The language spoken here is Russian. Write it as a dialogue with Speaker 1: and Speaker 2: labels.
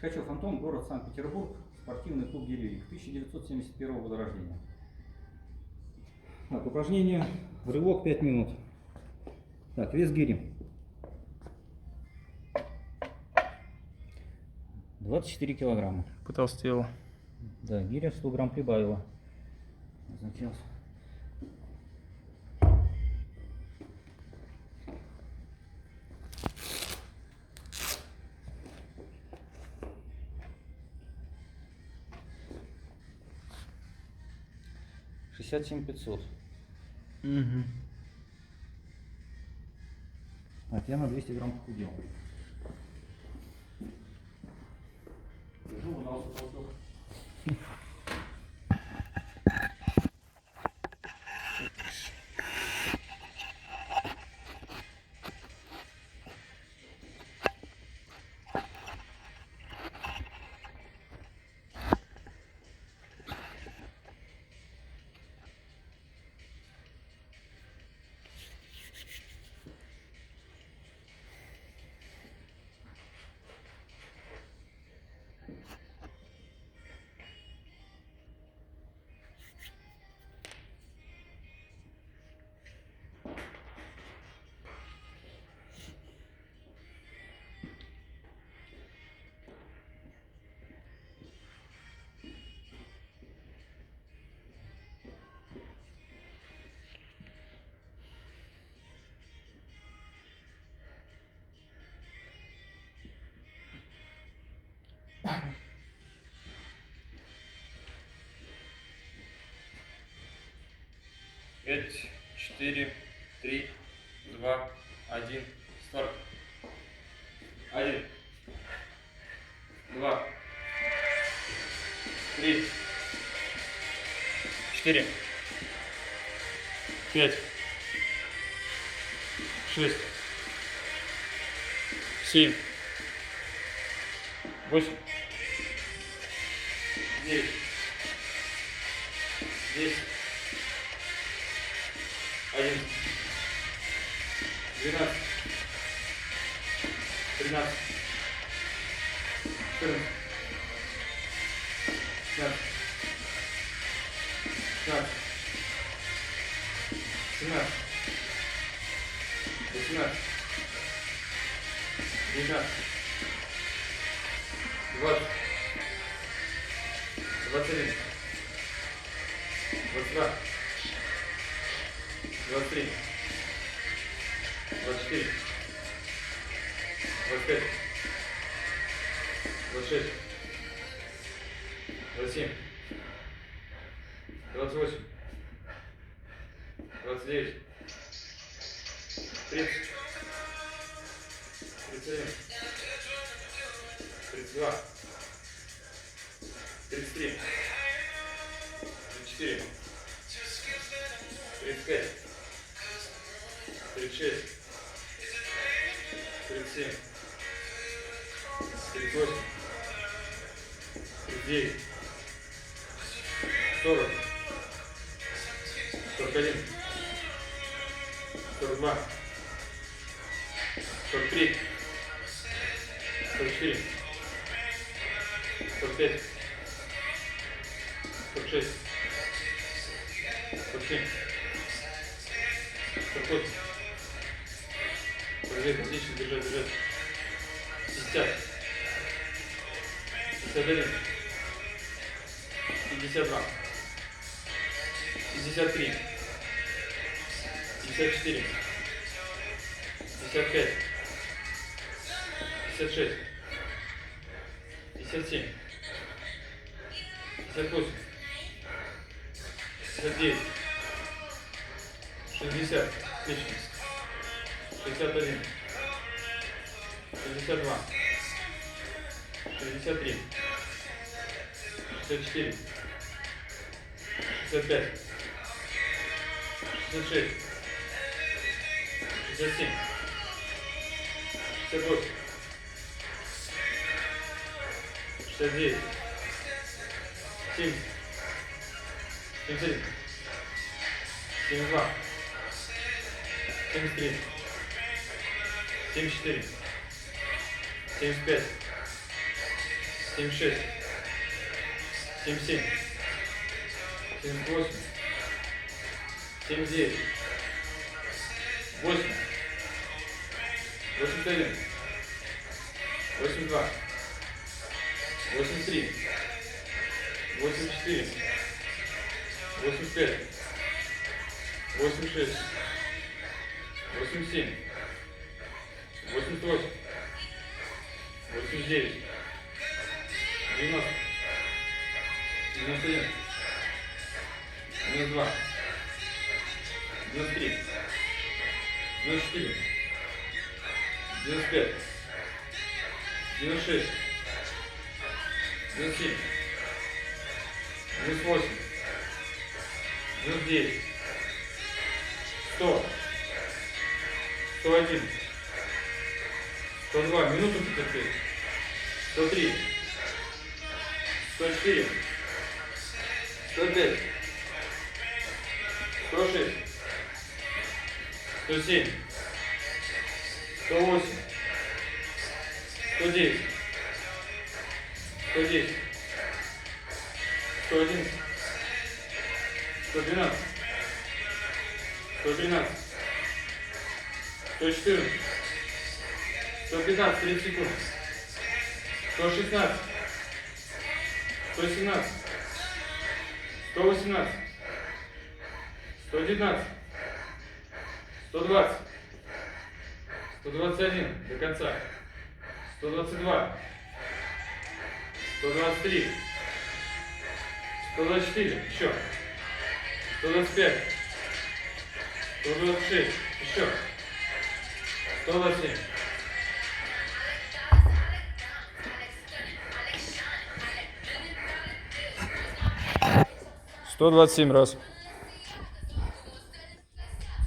Speaker 1: Чихачев Антон, город Санкт-Петербург, спортивный клуб «Гиревик», 1971 года рождения. Так, упражнение, рывок 5 минут. Так, вес гири. 24 килограмма.
Speaker 2: Потолстела.
Speaker 1: Да, гиря 100 грамм прибавила. Означалось. $67 500.
Speaker 2: Угу.
Speaker 1: Так, я на 200 грамм похудел. Держу, удался воздух.
Speaker 2: Пять, 4, 3, 2, 1, старт. 1, 2, 3, 4, 5, 6, 7, 8, 9, 10, 11, 12, 13, 14, 15, 16, 17, 18, 19, 20, 21, 22, 23, 24, 25, 26, 27, 28, 29, 30, 31, 32, 33, 34, 35, 36, 37, 38, 39, 40, 41, 42, 43, 44, 45, 46, 47, 48. Проверь, отлично, держать, держать. 50, 51, 52, 53, 54, 55, 56, 57, 58, 59, 60, отлично. 61, 62, 63, 64, 65, 66, 67, 68, 69, 70, 71, 72, 73, 74, 75, 76, 77, 78, 79, 80, 81, 82, 83, 84, 85, 86, 87, 88, 89, 90, 91, 92, 93, 94, 95, 96, 97, 98, 99, 100, 101, 102, минуту потерпеть, 103, 104, 105, 106, 107, 108, 109, 110, 111, 112, 113, 114, 115, 30 секунд, 116, 117, 118, 119, 120, 121 до конца, 122, 123, 124, еще, 125, 126, еще, 127.
Speaker 3: 127 раз.